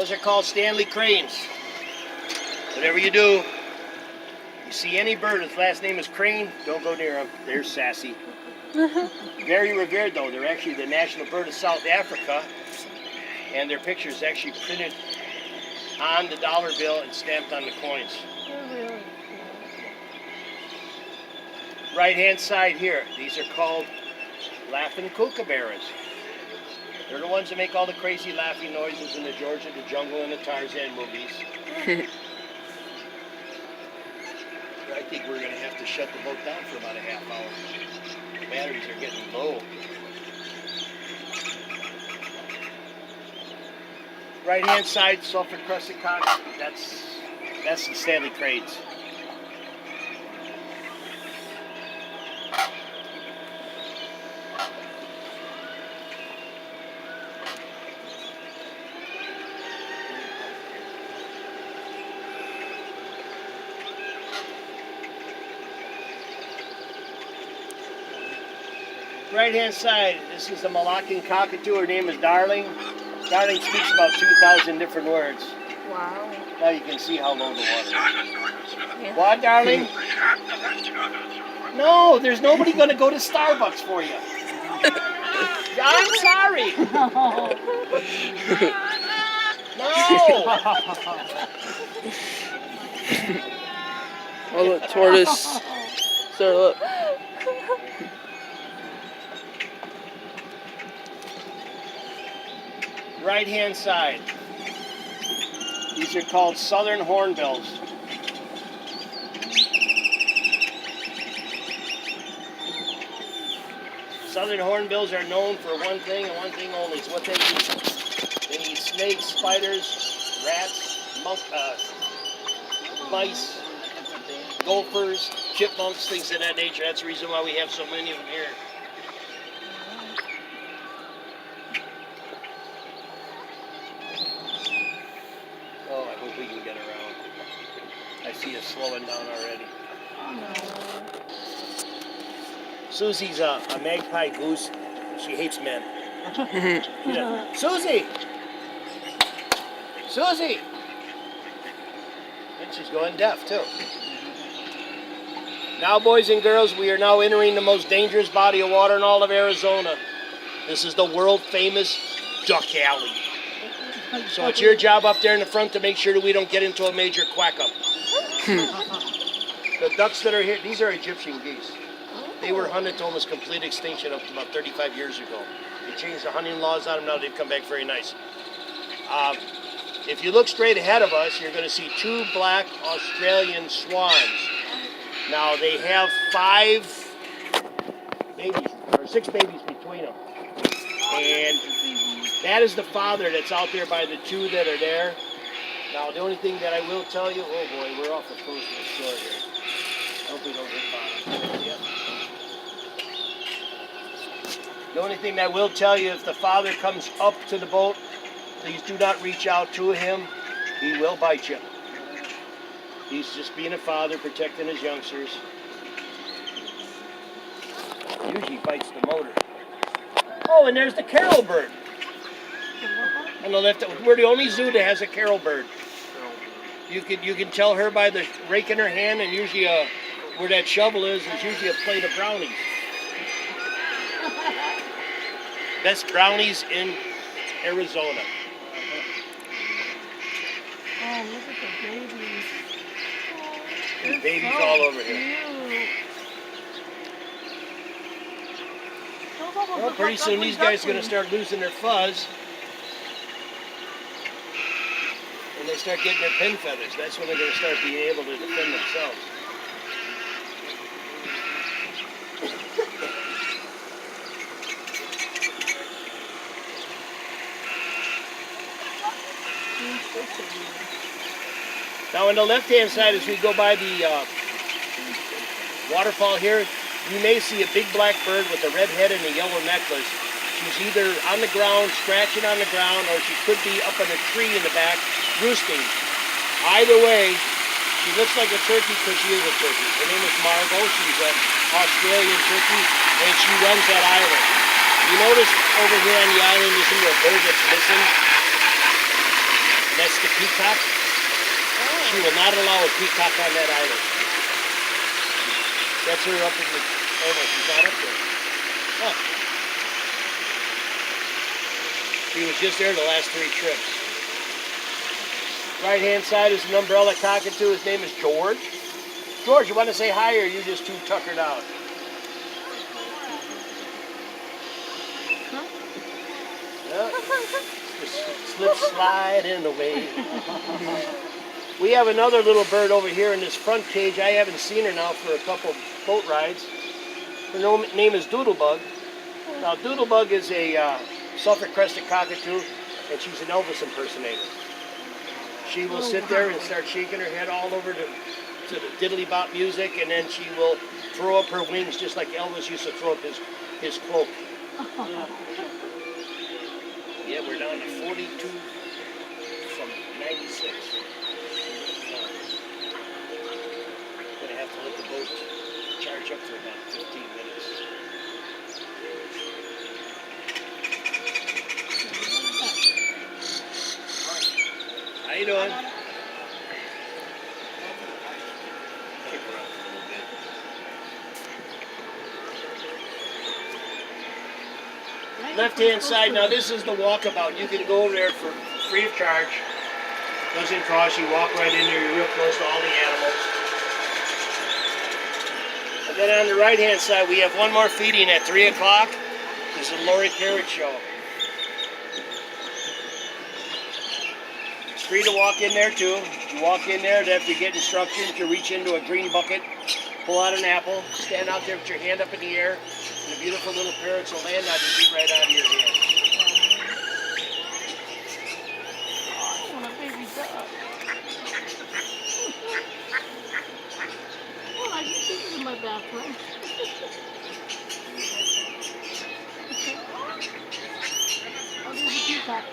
Those are called Stanley cranes. Whatever you do, you see any bird whose last name is Crane, don't go near them. They're sassy. Very revered, though. They're actually the national bird of South Africa, and their picture is actually printed on the dollar bill and stamped on the coins. Right-hand side here, these are called laughing kookaburras. They're the ones that make all the crazy laughing noises in the George of the Jungle and the Tarzan movies. I think we're going to have to shut the boat down for about a half hour. The batteries are getting low. Right-hand side, sulfur-crusted concrete. That's the Stanley cranes. Right-hand side, this is a Moluccan cockatoo. Her name is Darling. Darling speaks about 2,000 different words. Wow. Now you can see how low the water is. Yeah. What, Darling? No, there's nobody going to go to Starbucks for you. I'm sorry. No. Oh, the tortoise. Start up. Right-hand side. These are called southern hornbills. Southern hornbills are known for one thing and one thing only. It's what they eat. They eat snakes, spiders, rats, mice, gophers, chipmunks, things of that nature. That's the reason why we have so many of them here. Oh, I hope we can get around. I see us slowing down already. Susie's a magpie goose. She hates men. Yeah. Susie! Susie! And she's going deaf, too. Now, boys and girls, we are now entering the most dangerous body of water in all of Arizona. This is the world-famous Duck Alley. So it's your job up there in the front to make sure that we don't get into a major quack-up. The ducks that are here, these are Egyptian geese. They were hunted to almost complete extinction up to about 35 years ago. They changed the hunting laws on them. Now they've come back very nice. If you look straight ahead of us, you're going to see two black Australian swans. Now they have 5 babies, or 6 babies between them. And that is the father that's out there by the 2 that are there. Now the only thing that I will tell you, oh boy, we're off the coast of the shore here. I hope we don't hit bottom. Yep. The only thing that I will tell you, if the father comes up to the boat, please do not reach out to him. He will bite you. He's just being a father, protecting his youngsters. Usually bites the motor. Oh, and there's the carol bird. On the left, we're the only zoo that has a carol bird. You can tell her by the rake in her hand, and usually where that shovel is usually a plate of brownies. Best brownies in Arizona. Oh, look at the babies. There's babies all over here. Well, pretty soon these guys are going to start losing their fuzz. When they start getting their pin feathers, that's when they're going to start being able to defend themselves. Now on the left-hand side, as we go by the waterfall here, you may see a big black bird with a red head and a yellow necklace. She's either on the ground, scratching on the ground, or she could be up in a tree in the back, roosting. Either way, she looks like a turkey because she is a turkey. Her name is Margot. She's an Australian turkey, and she runs that island. You notice over here on the island, isn't there a bird that's missing? peacock. She will not allow a peacock on that island. That's her up in the. Oh no, she's not up there. Look. She was just there the last 3 trips. Right hand side is an umbrella cockatoo. His name is George. George, you want to say hi or are you just too tuckered out? Yeah. Just slip sliding away. We have another little bird over here in this front cage. I haven't seen her now for a couple boat rides. Her name is Doodlebug. Now, Doodlebug is a Suffolk-crested cockatoo, and she's an Elvis impersonator. She will sit there and start shaking her head all over to the diddly-bop music, and then she will throw up her wings just like Elvis used to throw up his cloak. Yeah, we're down to 42 from 96. Gonna have to let the boat charge up for about 15 minutes. How you doing? Kick her up a little bit. Left-hand side, now this is the walkabout. You can go there for free of charge. Doesn't cost you. Walk right in there. You're real close to all the animals. And then on the right-hand side, we have one more feeding at 3 o'clock. This is the Lori Parrott Show. It's free to walk in there, too. You walk in there, then you get instructions to reach into a green bucket, pull out an apple, stand out there with your hand up in the air, and the beautiful little parrots will land on you, eat right out of your hand. I want a baby duck. Well, I can take it in my bathroom. Oh, there's a peacock.